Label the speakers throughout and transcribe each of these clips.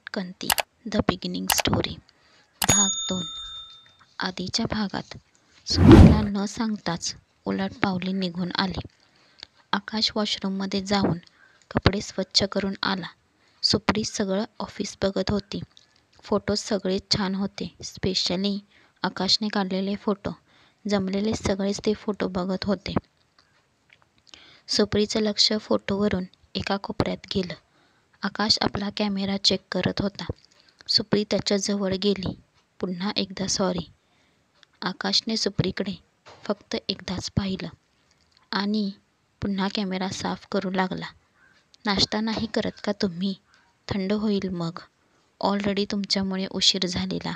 Speaker 1: उत्क्रांती the beginning story भाग 2. आधीच्या भागात सुप्रीला न सांगताच उलट पावली निघून आली. आकाश वॉशरूममध्ये जाऊन कपडे स्वच्छ करून आला. सुप्री सगळं ऑफिस बघत होती. फोटो सगळेच छान होते. स्पेशली आकाशने काढलेले फोटो. जमलेले सगळेच ते फोटो बघत होते. सुप्रीचं लक्ष फोटोवरून एका कोपऱ्यात गेलं. आकाश आपला कॅमेरा चेक करत होता. सुप्री त्याच्याजवळ गेली. पुन्हा एकदा सॉरी. आकाशने सुप्रीकडे फक्त एकदाच पाहिलं आणि पुन्हा कॅमेरा साफ करू लागला. नाश्ता नाही करत का तुम्ही? थंड होईल मग. ऑलरेडी तुमच्यामुळे उशीर झालेला.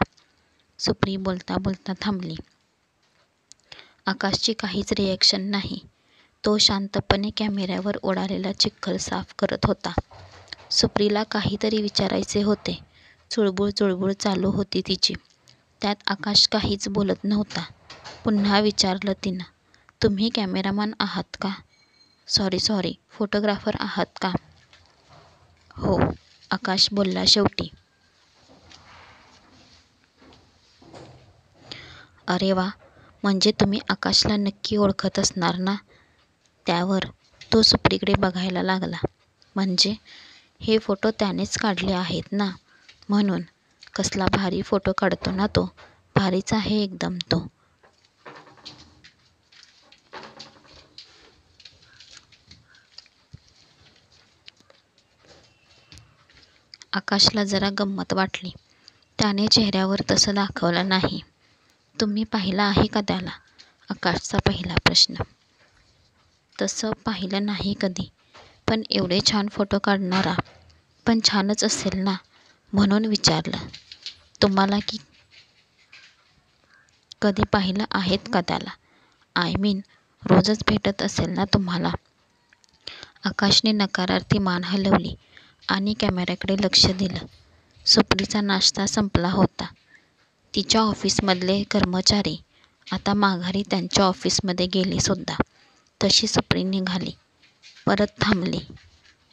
Speaker 1: सुप्री बोलता बोलता थांबली. आकाशची काहीच रिॲक्शन नाही. तो शांतपणे कॅमेऱ्यावर उडालेला चिखल साफ करत होता. सुप्रीला काहीतरी विचारायचे होते. चुळबुळ चालू होती तिची. त्यात आकाश काहीच बोलत नव्हता. पुन्हा विचारलं तिनं, तुम्ही कॅमेरामॅन आहात का? सॉरी फोटोग्राफर आहात का? हो, आकाश बोलला शेवटी. अरे वा, म्हणजे तुम्ही आकाशला नक्की ओळखत असणार ना? त्यावर तो सुप्रीकडे बघायला लागला. म्हणजे हे फोटो त्यानेच काढले आहेत ना, म्हणून. कसला भारी फोटो काढतो ना तो. भारीच आहे एकदम तो. आकाशला जरा गंमत वाटली. त्याने चेहऱ्यावर तसं दाखवलं नाही. तुम्ही पाहिलं आहे का त्याला? आकाशचा पहिला प्रश्न. तसं पाहिलं नाही कधी, पण एवढे छान फोटो काढणारा पण छानच असेल ना, म्हणून विचारलं. तुम्हाला की कधी पाहिलं आहेत का त्याला? आय मीन रोजच भेटत असेल ना तुम्हाला? आकाशने नकारार्थी मान हलवली आणि कॅमेऱ्याकडे लक्ष दिलं. सुप्रीचा नाश्ता संपला होता. तिच्या ऑफिसमधले कर्मचारी आता माघारी त्यांच्या ऑफिसमध्ये गेले सुद्धा. तशी सुप्री निघाली. परत थांबली.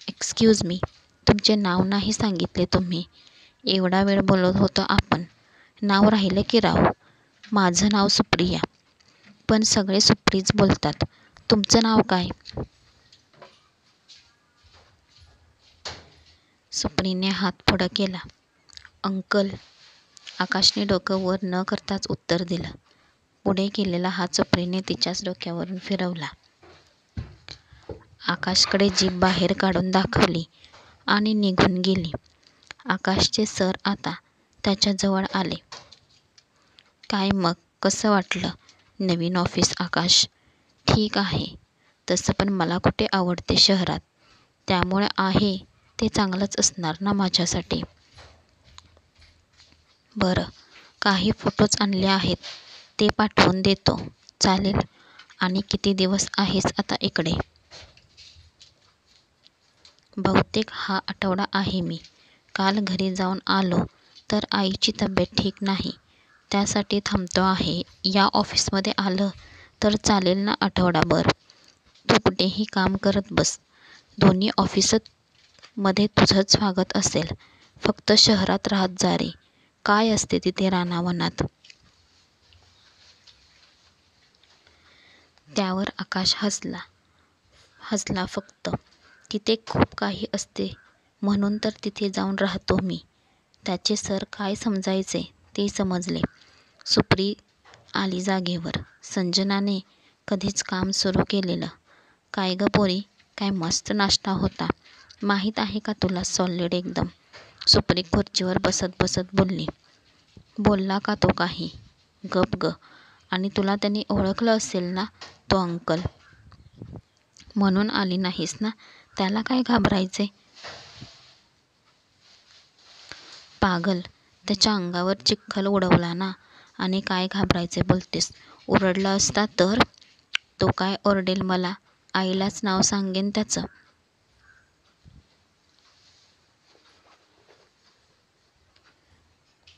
Speaker 1: एक्सक्यूज मी, तुमचे नाव नाही सांगितले तुम्ही. एवढा वेळ बोलत होतो आपण. नाव राहिलं की राव. माझं नाव सुप्रिया, पण सगळे सुप्रीच बोलतात. तुमचं नाव काय? सुप्रीने हात पुढं केला. अंकल. आकाशने डोकं वर न करताच उत्तर दिलं. पुढे केलेला हात सुप्रीने तिच्याच डोक्यावरून फिरवला. आकाशकडे जीभ बाहेर काढून दाखवली आणि निघून गेली. आकाशचे सर आता त्याच्याजवळ आले. काय मग, कसं वाटलं नवीन ऑफिस आकाश? ठीक आहे. तसं पण मला कुठे आवडते शहरात, त्यामुळे आहे ते चांगलंच असणार ना माझ्यासाठी. बरं, काही फोटोज आणले आहेत, ते पाठवून देतो. चालेल? आणि किती दिवस आहेस आता इकडे? बहुतेक हा आठवडा आहे मी. काल घरी जाऊन आलो, तर आईची तब्येत ठीक नाही, त्यासाठी थांबतो आहे. या ऑफिसमध्ये आलं तर चालेल ना आठवडाभर? तू कुठेही काम करत बस. दोन्ही ऑफिसात मध्ये तुझं स्वागत असेल. फक्त शहरात राहत जा रे. काय असते तिथे रानावनात? त्यावर आकाश हसला फक्त. तिथे खूप काही असते म्हणून तर तिथे जाऊन राहतो मी. त्याचे सर काय समजायचे ते समजले. सुप्री आली जागेवर. संजनाने कधीच काम सुरू केलेलं. काय ग पोरी, काय मस्त नाश्ता होता. माहीत आहे का तुला, सॉलिड एकदम. सुप्री खुर्चीवर बसत बसत बोलली. बोलला का तो काही? गप ग. आणि तुला त्यांनी ओळखलं असेल ना, तो अंकल. म्हणून आली नाहीस ना? त्याला काय घाबरायचे? पागल, त्याच्या अंगावर चिखल उडवला ना, आणि काय घाबरायचे बोलतेस? ओरडला असता तर? तो काय ओरडेल मला? आईलाच नाव सांगेन त्याचं.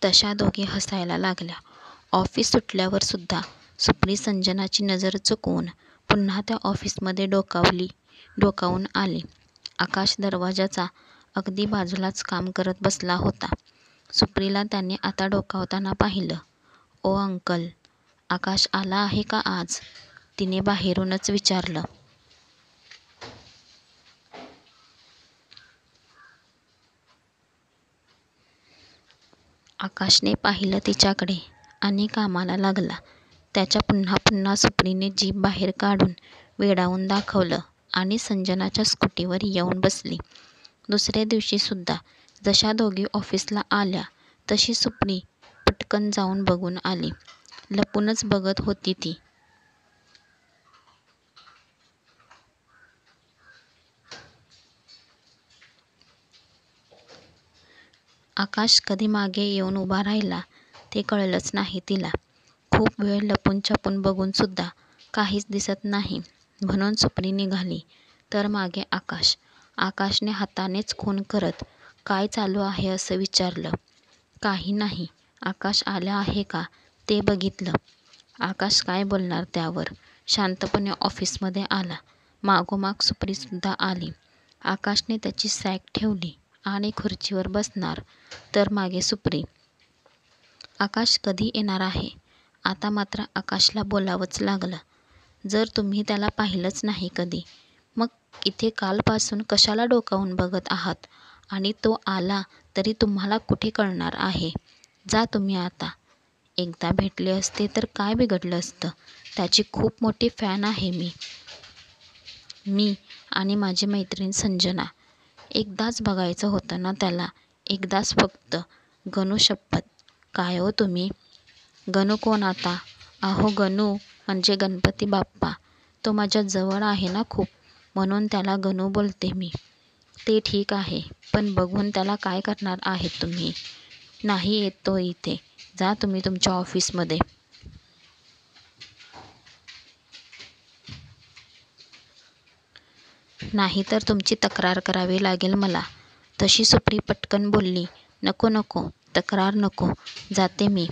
Speaker 1: तशा दोघी हसायला लागल्या. ऑफिस सुटल्यावर सुद्धा सुप्री संजनाची नजर चुकवून पुन्हा त्या ऑफिसमध्ये डोकावून आली. आकाश दरवाजाचा अगदी बाजूलाच काम करत बसला होता. सुप्रीला त्याने आता डोकावताना पाहिलं. "ओ अंकल, आकाश आला आहे का आज?" तिने बाहेरूनच विचारलं. आकाशने पाहिलं तिच्याकडे आणि कामाला लागला. त्याच्या पुन्हा पुन्हा सुप्रीने जीभ बाहेर काढून वेडावून दाखवलं आणि संजनाच्या स्कूटीवर येऊन बसली. दुसऱ्या दिवशीसुद्धा जशा दोघी ऑफिसला आल्या तशी सुप्री पटकन जाऊन बघून आली. लपूनच बघत होती ती. आकाश कधी मागे येऊन उभा राहिला ते कळलंच नाही तिला. खूप वेळ लपून छपून बघूनसुद्धा काहीच दिसत नाही म्हणून सुप्री निघाली तर मागे आकाश. आकाशने हातानेच खून करत "काय चालू आहे?" असं विचारलं. "काही नाही. आकाश आला आहे का ते बघितलं." आकाश काय बोलणार त्यावर? शांतपणे ऑफिसमध्ये आला. मागोमाग सुप्रीसुद्धा आली. आकाशने त्याची सॅक ठेवली आणि खुर्चीवर बसणार तर मागे सुप्री. आकाश कधी येणार आहे? आता मात्र आकाशला बोलावंच लागलं. "जर तुम्ही त्याला पाहिलंच नाही कधी, मग इथे कालपासून कशाला डोकावून बघत आहात? आणि तो आला तरी तुम्हाला कुठे कळणार आहे? जा तुम्ही आता." "एकदा भेटले असते तर काय बिघडलं असतं? त्याची खूप मोठी फॅन आहे मी आणि माझी मैत्रीण संजना. एकदाच बघायचं होतं ना त्याला, एकदाच फक्त." "गणू शपथ, काय हो तुम्ही?" "गणू कोण आता?" "अहो गणू म्हणजे गणपती बाप्पा. तो माझ्या जवळ आहे ना खूप, म्हणून त्याला गणू बोलते मी." "ते ठीक आहे, पण बघून त्याला काय करणार आहेत तुम्ही? नाही येत तो इथे. जा तुम्ही तुमच्या ऑफिसमध्ये." "नाहीतर तुमची तक्रार करावी लागेल मला." तशी सुप्री पटकन बोलली. "नको नको, तक्रार नको. जाते मी.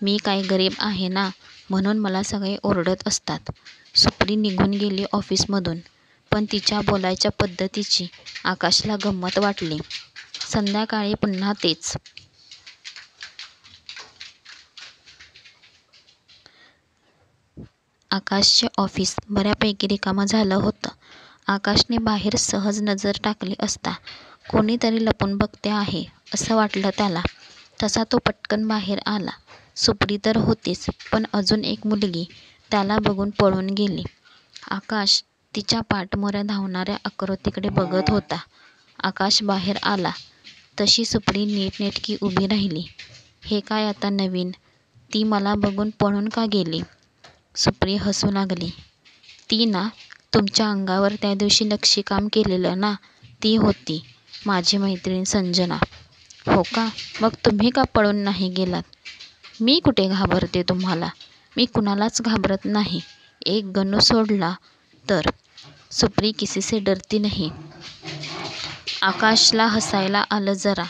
Speaker 1: मी काय गरीब आहे ना, म्हणून मला सगळे ओरडत असतात." सुप्री निघून गेली ऑफिसमधून. पण तिच्या बोलायच्या पद्धतीची आकाशला गंमत वाटली. संध्याकाळी पुन्हा तेच. आकाशचे ऑफिस बऱ्यापैकी रिकामं झालं होतं. आकाशने बाहेर सहज नजर टाकली असता कोणीतरी लपून बघते आहे असं वाटलं त्याला. तसा तो पटकन बाहेर आला. सुप्री तर होतीच, पण अजून एक मुलगी त्याला बघून पळून गेली. आकाश तिच्या पाठमोऱ्या धावणाऱ्या आकृतीकडे बघत होता. आकाश बाहेर आला तशी सुप्री नीटनेटकी उभी राहिली. "हे काय आता नवीन? ती मला बघून पळून का गेली?" सुप्री हसू लागली. "ती ना, तुमच्या अंगावर त्या दिवशी नक्षीकाम केलेलं ना, ती होती माझी मैत्रीण संजना." "हो का? मग तुम्ही का पळून नाही गेलात?" "मी कुठे घाबरते तुम्हाला? मी कुणालाच घाबरत नाही, एक गणू सोडला तर." सुप्री किसी से डरती नहीं. आकाशला हसायला आलं जरा.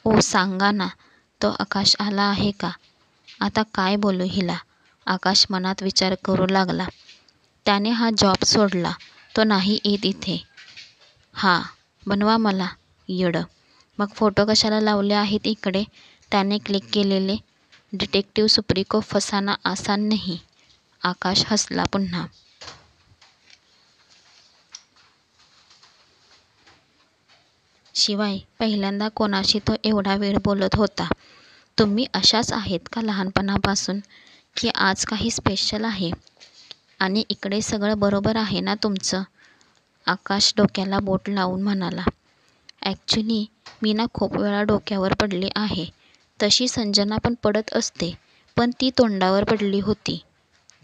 Speaker 1: "ओ सांगा ना, तो आकाश आला आहे का? आता काय बोलू हिला?" आकाश मनात विचार करू लागला. त्याने हा जॉब सोडला, तो नाही येत इथे. "हां, बनवा मला येडं. मग फोटो कशाला लावले आहेत इकडे?" त्याने क्लिक केलेले. "डिटेक्टिव सुप्री को फसाना आसान नहीं." आकाश हसला पुन्हा. शिवाय पहिल्यांदा कोणाशी तो एवढा वेळ बोलत होता. "तुम्ही अशाच आहेत का लहानपणापासून, की आज काही स्पेशल आहे? आणि इकडे सगळं बरोबर आहे ना तुमचं?" आकाश डोक्याला बोट लावून म्हणाला. "ॲक्च्युली मी ना खूप वेळा डोक्यावर पडली आहे. तशी संजना पण पडत असते, पण ती तोंडावर पडली होती."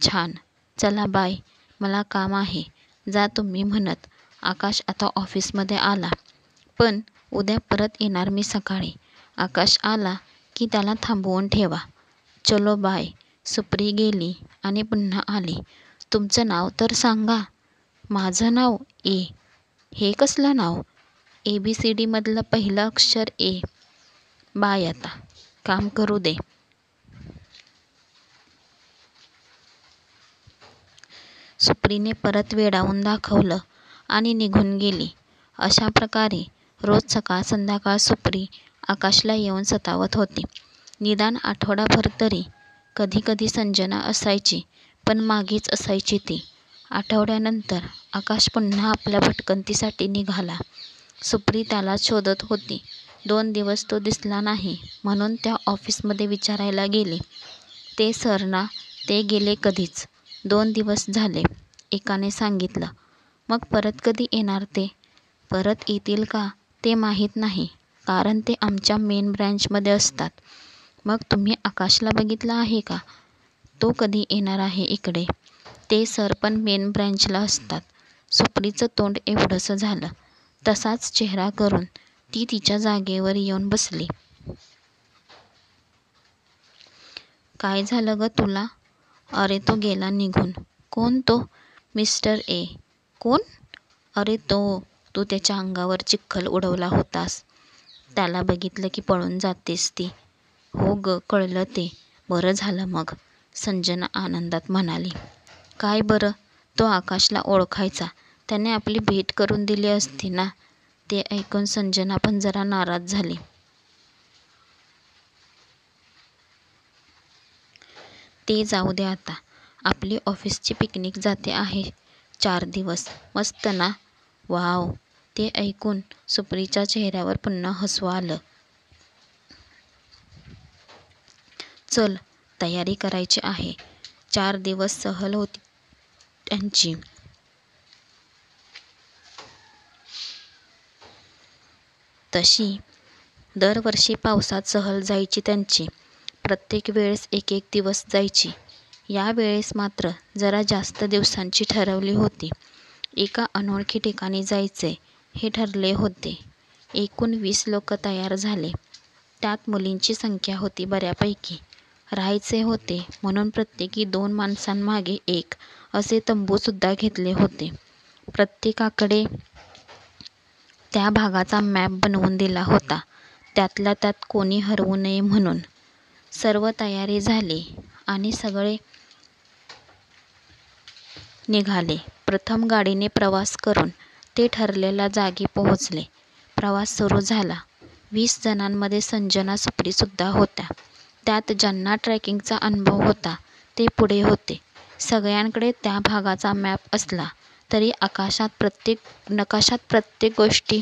Speaker 1: "छान. चला बाय, मला काम आहे. जा तुम्ही." म्हणत आकाश आता ऑफिसमध्ये आला. "पण उद्या परत येणार मी सकाळी." आकाश आला की त्याला थांबवून ठेवा. "चलो बाय." सुप्री गेली आणि पुन्हा आली. "तुमचं नाव तर सांगा." "माझं नाव ए." "हे कसलं नाव?" "ABCD मधलं पहिलं अक्षर ए." "बाय आता, काम करू दे." सुप्रीने परत वेडावून दाखवलं आणि निघून गेली. अशा प्रकारे रोज सकाळ संध्याकाळ सुप्री आकाशला येऊन सतावत होती. निदान आठवडाभर तरी. कधी कधी संजना असायची, पण मागेच असायची ती. आठवड्यानंतर आकाश पुन्हा आपल्या भटकंतीसाठी निघाला. सुप्री त्यालाच शोधत होती. 2 दिवस तो दिसला नाही म्हणून त्या ऑफिसमध्ये विचारायला गेली. ते सर ना, ते गेले कधीच. 2 दिवस झाले, एकाने सांगितलं. मग परत कधी येणार ते? परत येतील का ते माहीत नाही, कारण ते आमच्या मेन ब्रँचमध्ये असतात. मग तुम्ही आकाशला बघितलं आहे का? तो कधी येणार आहे इकडे? ते सर पण मेन ब्रँचला असतात. सुप्रीचं तोंड एवढंसं झालं. तसाच चेहरा करून ती तिच्या जागेवर येऊन बसली. काय झालं ग तुला? अरे तो गेला निघून. कोण तो? Mister A. कोण? अरे तो, तू त्याच्या अंगावर चिखल उडवला होतास. त्याला बघितलं की पळून जातेस ती. हो ग, कळलं ते. बरं झालं मग, संजना आनंदात म्हणाली. काय बरं? तो आकाशला ओळखायचा. त्याने आपली भेट करून दिली असती ना. ते ऐकून संजना पण जरा नाराज झाली. ते जाऊ दे आता. आपली ऑफिसची पिकनिक जाते आहे 4 दिवस. मस्त ना? वाव. ते ऐकून सुप्रीच्या चेहऱ्यावर पुन्हा हसू आलं. चल, तयारी करायची आहे. 4 दिवस सहल होती त्यांची. तशी दरवर्षी पावसात सहल जायची त्यांची. प्रत्येक वेळेस 1-1 दिवस जायची. या वेळेस मात्र जरा जास्त दिवसांची ठरवली होती. एका अनोळखी ठिकाणी जायचे हे ठरले होते. एकूण 20 लोक तयार झाले. त्यात मुलींची संख्या होती बऱ्यापैकी. राहायचे होते म्हणून प्रत्येकी 2 माणसांमागे 1 असे तंबूसुद्धा घेतले होते. प्रत्येकाकडे त्या भागाचा मॅप बनवून दिला होता, त्यातल्या त्यात कोणी हरवू नये म्हणून. सर्व तयारी झाली आणि सगळे निघाले. प्रथम गाडीने प्रवास करून ते ठरलेल्या जागी पोहोचले. प्रवास सुरू झाला. 20 जणांमध्ये संजना सुप्रीसुद्धा होत्या. त्यात ज्यांना ट्रेकिंगचा अनुभव होता ते पुढे होते. सगळ्यांकडे त्या भागाचा मॅप असला तरी नकाशात प्रत्येक गोष्टी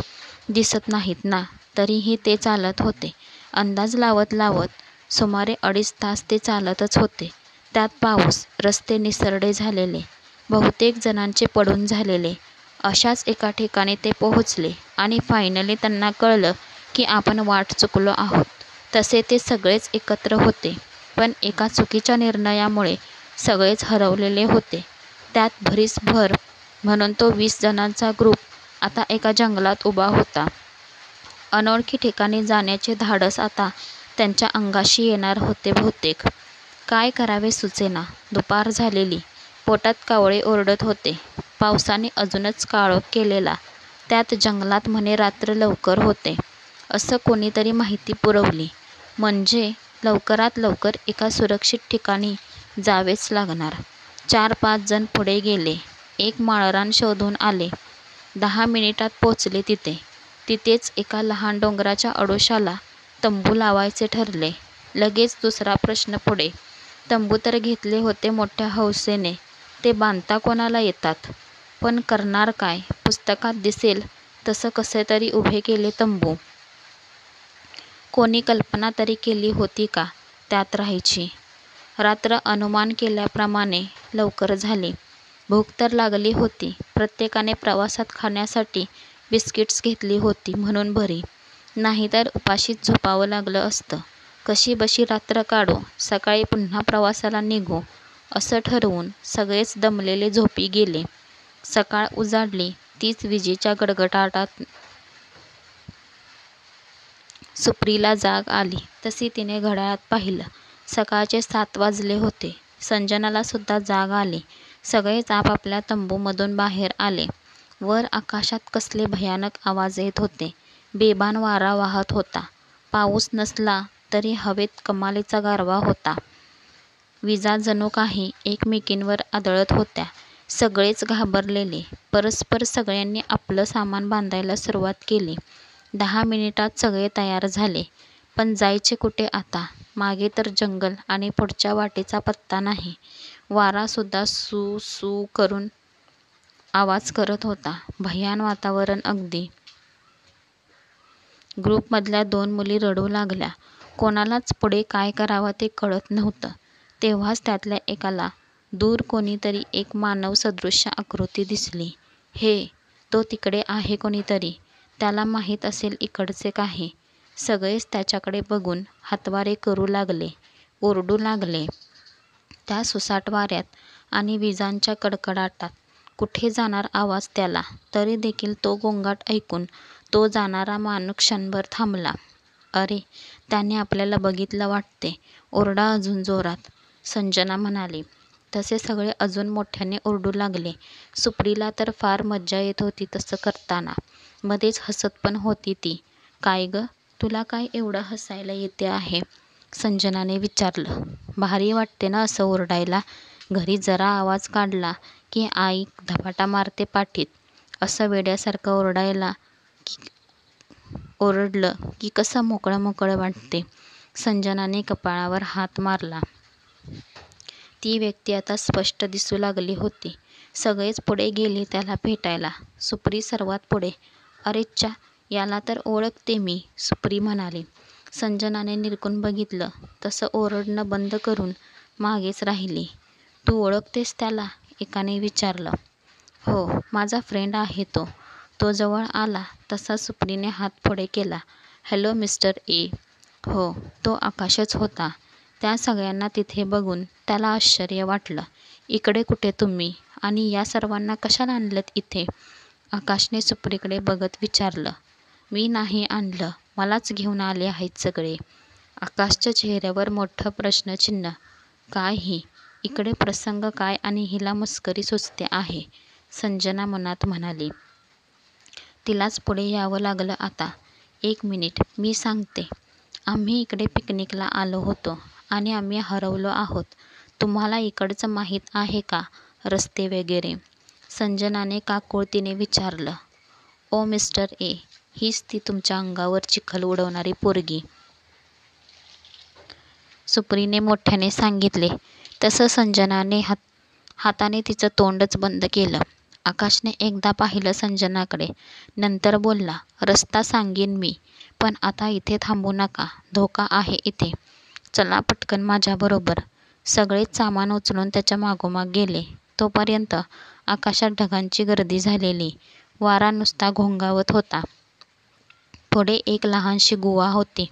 Speaker 1: दिसत नाहीत ना, तरीही ते चालत होते. अंदाज लावत लावत सुमारे 2.5 तास ते चालतच होते. त्यात पाऊस, रस्ते निसरडे झालेले, बहुतेक जणांचे पडून झालेले. अशाच एका ठिकाणी ते पोहोचले आणि फायनली त्यांना कळलं की आपण वाट चुकलो आहोत. तसे ते सगळेच एकत्र होते, पण एका चुकीच्या निर्णयामुळे सगळेच हरवलेले होते. त्यात भरीस भर म्हणून तो 20 जणांचा ग्रुप आता एका जंगलात उभा होता. अनोळखी ठिकाणी जाण्याचे धाडस आता त्यांच्या अंगाशी येणार होते बहुतेक. काय करावे सुचेना. दुपार झालेली. पोटात कावळे ओरडत होते. पावसाने अजूनच काळोख केलेला. त्यात जंगलात म्हणे रात्र लवकर होते असं कोणीतरी माहिती पुरवली. म्हणजे लवकरात लवकर एका सुरक्षित ठिकाणी जावेच लागणार. 4-5 जण पुढे गेले. एक माळरान शोधून आले. 10 मिनिटात पोचले तिथे. तिथेच एका लहान डोंगराच्या आडोशाला तंबू लावायचे ठरले. लगेच दुसरा प्रश्न पुढे. तंबू तर घेतले होते मोठ्या हौसेने, ते बांधता कोणाला येतात? पण करणार काय? पुस्तकात दिसेल तसं कसे तरी उभे केले तंबू. कोणी कल्पना तरी केली होती का त्यात राहायची? रात्र अनुमान केल्याप्रमाणे लवकर झाली. भूक तर लागली होती. प्रत्येकाने प्रवासात खाण्यासाठी बिस्किट्स घेतली होती म्हणून बरी, नाहीतर उपाशीच झोपावं लागलं असतं. कशीबशी रात्र काढू, सकाळी पुन्हा प्रवासाला निघू असं ठरवून सगळेच दमलेले झोपी गेले. सकाळ उजाडली. तीच विजेच्या गडगडाटात सुप्रीला जाग आली तशी तिने घड्याळात पाहिलं. सकाळचे 7 वाजले होते. संजनाला सुद्धा जाग आली. सगळेच आपापल्या तंबूमधून बाहेर आले. वर आकाशात कसले भयानक आवाज येत होते. बेभान वारा वाहत होता. पाऊस नसला तरी हवेत कमालीचा गारवा होता. विजा जणू काही एकमेकींवर आदळत होत्या. सगळेच घाबरलेले. परस्पर सगळ्यांनी आपलं सामान बांधायला सुरुवात केली. 10 मिनिटात सगळे तयार झाले. पण जायचे कुठे आता? मागे तर जंगल आणि पुढच्या वाटेचा पत्ता नाही. वारासुद्धा सू सू करून आवाज करत होता. भयान वातावरण अगदी. ग्रुपमधल्या 2 मुली रडू लागल्या. कोणालाच पुढे काय करावं ते कळत नव्हतं. तेव्हाच त्यातल्या एकाला दूर कोणीतरी एक मानवसदृश आकृती दिसली. तो तिकडे आहे कोणीतरी. त्याला माहीत असेल इकडचे काही. सगळेच त्याच्याकडे बघून हातवारे करू लागले, ओरडू लागले. त्या सुसाट वाऱ्यात आणि विजांच्या कडकडाटात कुठे जाणार आवाज त्याला? तरी देखील तो गोंगाट ऐकून तो जाणारा माणूस क्षणभर थांबला. अरे, त्याने आपल्याला बघितलं वाटते. ओरडा अजून जोरात, संजना म्हणाली. तसे सगळे अजून मोठ्याने ओरडू लागले. सुप्रीला तर फार मज्जा येत होती तसं करताना. मध्येच हसत पण होती ती. काय गं, तुला काय एवढं हसायला येते आहे? संजनाने विचारलं. भारी वाटते ना असं ओरडायला. घरी जरा आवाज काढला की आई धपाटा मारते पाठीत. असं वेड्यासारखं ओरडलं की कसं मोकळं मोकळं वाटते. संजनाने कपाळावर हात मारला. ती व्यक्ती आता स्पष्ट दिसू लागली होती. सगळेच पुढे गेले त्याला भेटायला. सुप्री सर्वात पुढे. अरेच्चा, याला तर ओळखते मी, सुप्री म्हणाली. संजनाने निरखून बघितलं. तसं ओरडणं बंद करून मागेच राहिली. तू ओळखतेस त्याला? एकाने विचारलं. हो, माझा फ्रेंड आहे तो. तो जवळ आला तसा सुप्रीने हात पुढे केला. Hello mister A. हो, तो आकाशच होता. त्या सगळ्यांना तिथे बघून त्याला आश्चर्य वाटलं. इकडे कुठे तुम्ही? आणि या सर्वांना कशाला आणलंत इथे? आकाशने सुप्रीकडे बघत विचारलं. मी नाही आणलं, मलाच घेऊन आले आहेत सगळे. आकाशच्या चेहऱ्यावर मोठं प्रश्नचिन्ह. काय ही? इकडे प्रसंग काय आणि हिला मस्करी सुचते आहे, संजना मनात म्हणाली. तिलाच पुढे यावं लागलं आता. 1 मिनिट, मी सांगते. आम्ही इकडे पिकनिकला आलो होतो आणि आम्ही हरवलो आहोत. तुम्हाला इकडचं माहीत आहे का, रस्ते वगैरे? संजनाने काकुळतीने विचारलं. ओ मिस्टर ए, हीच ती तुमच्या अंगावर चिखल उडवणारी पोरगी, सुप्रीने मोठ्याने सांगितले. तसं संजनाने हाताने तिचं तोंडच बंद केलं. आकाशने एकदा पाहिलं संजनाकडे, नंतर बोलला. रस्ता सांगेन मी, पण आता इथे थांबू नका. धोका आहे इथे. चला पटकन माझ्याबरोबर. सगळेच सामान उचलून त्याच्या मागोमाग गेले. तोपर्यंत आकाशात ढगांची गर्दी झालेली. वारा नुसता घोंघावत होता. पुढे एक लहानशी गुहा होती.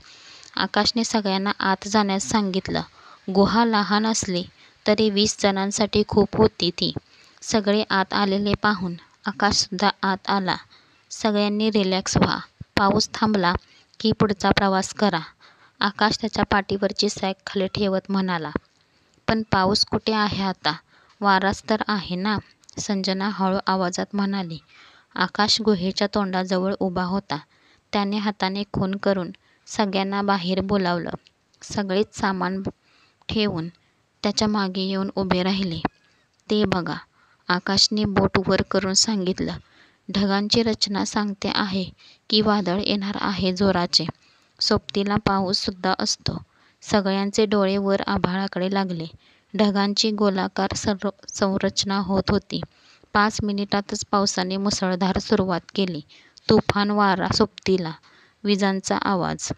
Speaker 1: आकाशने सगळ्यांना आत जाण्यास सांगितलं. गुहा लहान असली तरी 20 जणांसाठी खूप होती ती. सगळे आत आलेले पाहून आकाशसुद्धा आत आला. सगळ्यांनी रिलॅक्स व्हा. पाऊस थांबला की पुढचा प्रवास करा, आकाश त्याच्या पाठीवरची सॅक खाली ठेवत म्हणाला. पण पाऊस कुठे आहे आता? वाराच तर आहे ना, संजना हळू आवाजात म्हणाली. आकाश गुहेच्या तोंडाजवळ उभा होता. त्याने हाताने खून करून सगळ्यांना बाहेर बोलावलं. सगळेच सामान ठेवून त्याच्या मागे येऊन उभे राहिले. ते बघा, आकाशने बोट वर करून सांगितलं. ढगांची रचना सांगते आहे की वादळ येणार आहे जोराचे. सोबतीला पाऊस सुद्धा असतो. सगळ्यांचे डोळे वर आभाळाकडे लागले. ढगांची गोलाकार संरचना होत होती. 5 मिनिटातच पावसाने मुसळधार सुरुवात केली. तुफान वारा, सोबतीला विजांचा आवाज.